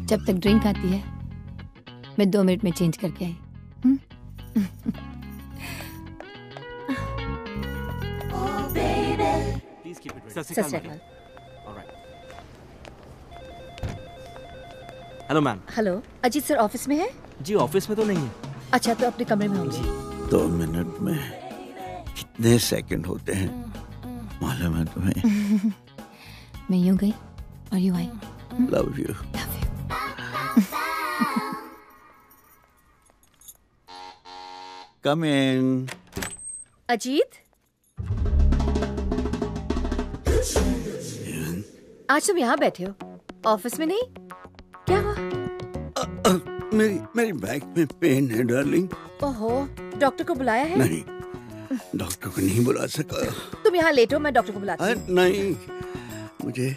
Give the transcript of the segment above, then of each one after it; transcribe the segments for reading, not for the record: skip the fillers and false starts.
जब तक ड्रिंक आती है मैं 2 मिनट में चेंज करके आई। Hello ma'am. Hello, Ajit sir office में है? जी ऑफिस में तो नहीं है। अच्छा, तो अपने कमरे में होंगे। 2 मिनट में कितने सेकंड होते हैं मालूम है तुम्हें? मैं यूं गई और यूं आई। Love you. Come in. Ajit, आज तुम यहाँ बैठे हो, ऑफिस में नहीं? क्या हुआ? मेरी बैक में पेन है डार्लिंग। ओहो, डॉक्टर को बुलाया है? नहीं, डॉक्टर को नहीं बुला सका। तुम यहाँ लेटो, मैं डॉक्टर को बुलाती हूँ। नहीं, मुझे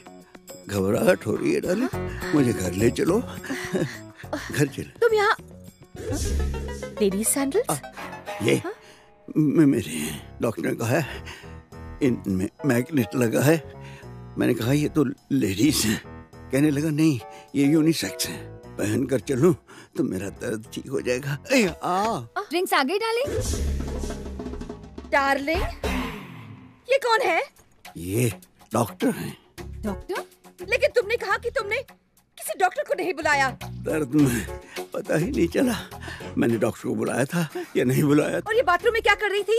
घबराहट हो रही है डार्लिंग, मुझे घर ले चलो। घर चलो। तुम यहाँ लेडीज सैंडल्स? ये मेरे हैं। डॉक्टर ने कहा है इनमें मैग्नेट लगा है। मैंने कहा ये तो लेडीज हैं। कहने लगा नहीं, ये यूनिसेक्स है, पहन कर चलूं तो मेरा दर्द ठीक हो जाएगा। ड्रिंक्स आ गई डार्लिंग? डार्लिंग, ये कौन है? ये डॉक्टर हैं। डॉक्टर? लेकिन तुमने कहा कि तुमने किसी डॉक्टर को नहीं बुलाया। दर्द में पता ही नहीं चला मैंने डॉक्टर को बुलाया था या नहीं बुलाया था। और ये बाथरूम में क्या कर रही थी?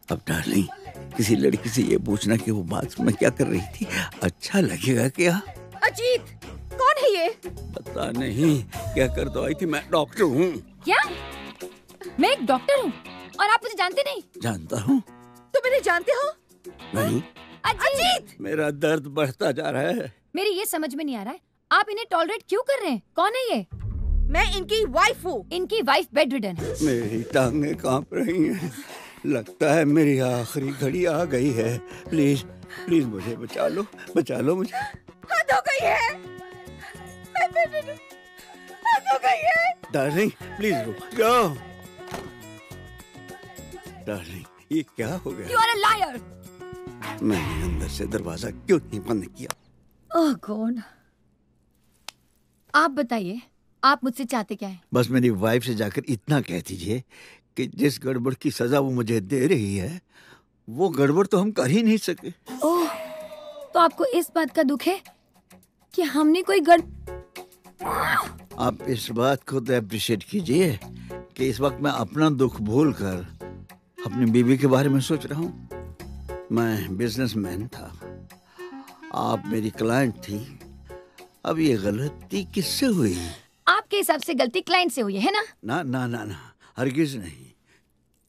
अब डार्लिंग, किसी लड़की से ये पूछना कि वो बाथरूम में क्या कर रही थी अच्छा लगेगा क्या? अजीत, कौन है ये? पता नहीं क्या कर दो आई थी। मैं डॉक्टर हूँ। क्या? मैं एक डॉक्टर हूँ और आप मुझे जानते नहीं? जानता हूँ। तुम इन्हें जानते हो? नहीं। अजीत! मेरा दर्द बढ़ता जा रहा है। मेरी ये समझ में नहीं आ रहा है, आप इन्हें टॉलरेट क्यों कर रहे हैं? कौन है ये? मैं इनकी वाइफ हूँ। इनकी वाइफ बेड रिडन है। मेरी टांगें कांप रही हैं। लगता है मेरी आखिरी घड़ी आ गई है। प्लीज प्लीज मुझे बचा लो मुझे। हद हो गई है। मैं बेड रिडन, हद हो गई है। डार्लिंग प्लीज रुक जाओ। डार्लिंग ये क्या हो गया? You are a liar! मैंने अंदर से दरवाजा क्यों नहीं बंद किया? ओह गॉड। आप बताइए, आप मुझसे चाहते क्या है? बस मेरी वाइफ से जाकर इतना कह दीजिए कि जिस गड़बड़ की सजा वो मुझे दे रही है वो गड़बड़ तो हम कर ही नहीं सके। ओह, तो आपको इस बात का दुख है कि हमने कोई आप इस बात को तो अप्रिशिएट कीजिए कि इस वक्त मैं अपना दुख भूलकर अपनी बीवी के बारे में सोच रहा हूँ। मैं बिजनेसमैन था, आप मेरी क्लाइंट थी। अब ये गलती किससे हुई? आपके हिसाब से गलती क्लाइंट से हुई है ना? ना ना ना ना, हरगिज नहीं।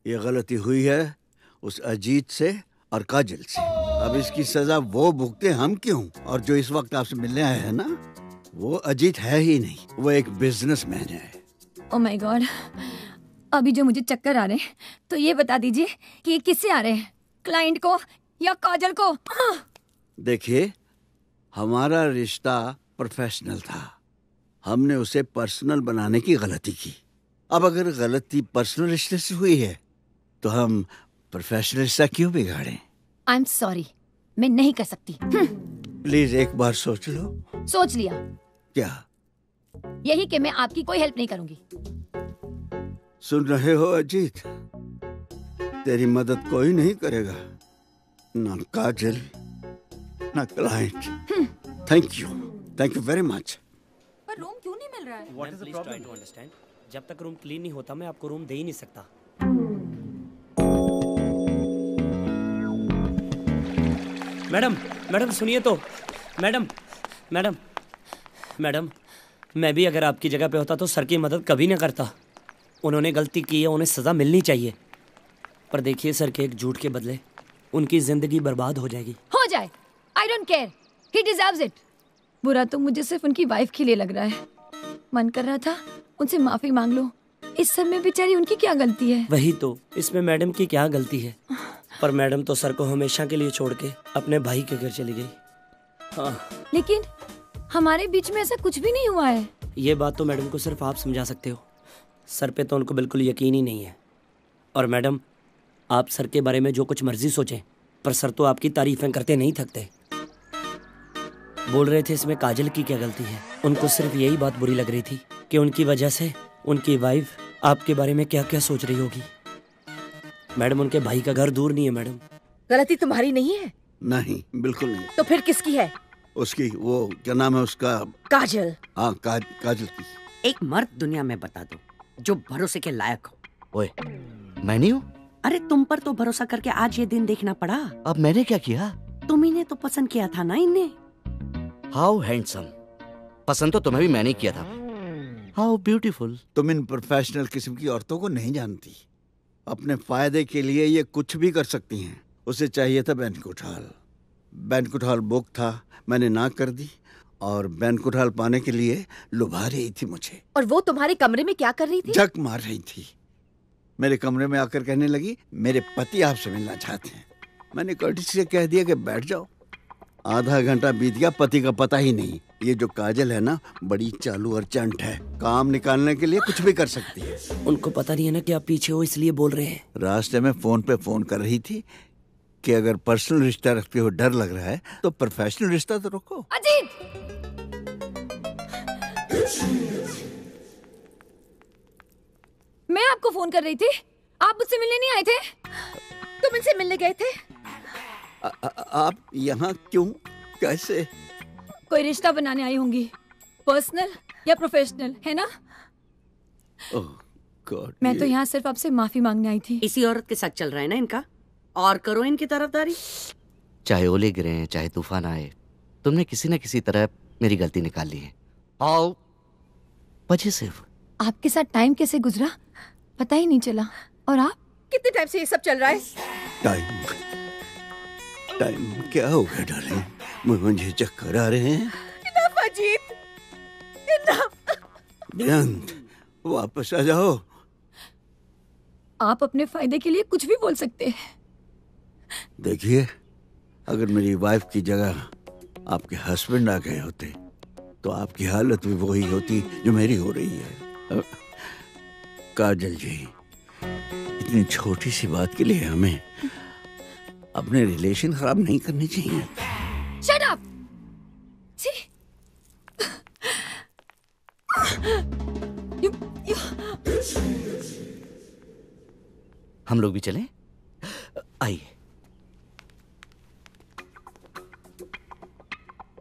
ये गलती हुई है उस अजीत से और काजल से। अब इसकी सजा वो भुगते, हम क्यों? और जो इस वक्त आपसे मिलने आए हैं ना, वो अजीत है ही नहीं, वो एक बिजनेसमैन है। ओह माय गॉड, अभी जो मुझे चक्कर आ रहे हैं, तो ये बता दीजिए कि ये किससे आ रहे हैं, क्लाइंट को या काजल को? देखिए, हमारा रिश्ता प्रोफेशनल था, हमने उसे पर्सनल बनाने की गलती की। अब अगर गलती पर्सनल रिश्ते से हुई है तो हम प्रोफेशनल रिश्ता क्यों बिगाड़ें? आई एम सॉरी, मैं नहीं कर सकती। प्लीज एक बार सोच लो। सोच लिया। क्या? यही कि मैं आपकी कोई हेल्प नहीं करूंगी। सुन रहे हो अजीत, तेरी मदद कोई नहीं करेगा, ना काजल ना client. Thank you very much. पर रूम क्यों नहीं मिल रहा है? What is the problem? Try to understand. जब तक रूम क्लीन नहीं होता मैं आपको रूम दे ही नहीं सकता। मैडम सुनिए तो। मैडम मैं भी अगर आपकी जगह पे होता तो सर की मदद कभी ना करता। उन्होंने गलती की है, उन्हें सजा मिलनी चाहिए। पर देखिए सर के एक झूठ के बदले उनकी जिंदगी बर्बाद हो जाएगी। हो जाए, I don't care, he deserves it. बुरा तो मुझे सिर्फ उनकी वाइफ के लिए लग रहा है। मन कर रहा था उनसे माफी मांग लो, इस सब में बेचारी उनकी क्या गलती है? वही तो, इसमें मैडम की क्या गलती है? पर मैडम तो सर को हमेशा के लिए छोड़ के अपने भाई के घर चली गई। हाँ। लेकिन हमारे बीच में ऐसा कुछ भी नहीं हुआ है। ये बात तो मैडम को सिर्फ आप समझा सकते हो, सर पे तो उनको बिल्कुल यकीन ही नहीं है। और मैडम, आप सर के बारे में जो कुछ मर्जी सोचें, पर सर तो आपकी तारीफें करते नहीं थकते। बोल रहे थे इसमें काजल की क्या गलती है। उनको सिर्फ यही बात बुरी लग रही थी कि उनकी वजह से उनकी वाइफ आपके बारे में क्या क्या सोच रही होगी। मैडम उनके भाई का घर दूर नहीं है मैडम। गलती तुम्हारी नहीं है? नहीं, बिल्कुल नहीं। तो फिर किसकी है? उसकी, वो क्या नाम है उसका? काजल। हाँ, काजल की। एक मर्द दुनिया में बता दो जो भरोसे के लायक हो। ओए, मैं नहीं हूँ? अरे तुम पर तो भरोसा करके आज ये दिन देखना पड़ा। अब मैंने क्या किया? तुम इन्हें तो पसंद किया था ना इन्हें। How handsome. पसंद तो तुम्हें भी मैंने किया था। How beautiful. तुम इन प्रोफेशनल किस्म की औरतों को नहीं जानती। अपने फायदे के लिए ये कुछ भी कर सकती हैं। उसे चाहिए था banquet hall. Banquet hall book था, मैंने ना कर दी और बैंक्वेट हॉल पाने के लिए लुभा रही थी मुझे। और वो तुम्हारे कमरे में क्या कर रही थी? जक मार रही थी। मेरे कमरे में आकर कहने लगी, मेरे पति आपसे मिलना चाहते हैं। मैंने कर्टिसी से कह दिया कि बैठ जाओ। आधा घंटा बीत गया, पति का पता ही नहीं। ये जो काजल है ना, बड़ी चालू और चंट है। काम निकालने के लिए कुछ भी कर सकती है। उनको पता नहीं है ना कि आप पीछे हो, इसलिए बोल रहे हैं। रास्ते में फोन पे फोन कर रही थी कि अगर पर्सनल रिश्ता रखते हो डर लग रहा है तो प्रोफेशनल रिश्ता तो रखो। अजीत, मैं आपको फोन कर रही थी, आप मुझसे मिलने नहीं आए थे। तुम इनसे मिलने गए थे? आप यहाँ क्यों, कैसे? कोई रिश्ता बनाने आई होंगी, पर्सनल या प्रोफेशनल, है ना? ओह गॉड, मैं तो यहाँ सिर्फ आपसे माफी मांगने आई थी। इसी औरत के साथ चल रहा है ना इनका, और करो इनकी तरफदारी। चाहे ओले गिरे, चाहे तूफान आए, तुमने किसी न किसी तरह मेरी गलती निकाल ली है। आओ, वजह सिर्फ आपके साथ टाइम कैसे गुजरा पता ही नहीं चला। और आप? कितने टाइम से ये सब चल रहा है? टाइम क्या हो गया डार्लिंग? मुझे चक्कर आ रहे हैं। Enough Ajit, enough. बेअंत, वापस आ जाओ। आप अपने फायदे के लिए कुछ भी बोल सकते हैं। देखिए, अगर मेरी वाइफ की जगह आपके हस्बैंड आ गए होते तो आपकी हालत भी वही होती जो मेरी हो रही है। काजल जी, इतनी छोटी सी बात के लिए हमें अपने रिलेशन खराब नहीं करने चाहिए। Shut up. हम लोग भी चलें? आइए।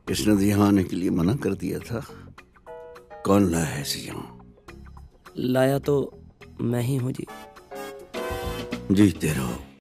इसने तो यहाँ आने के लिए मना कर दिया था। कौन लाया है इसे यहाँ? लाया तो मैं ही हूँ जी। जीते रहो।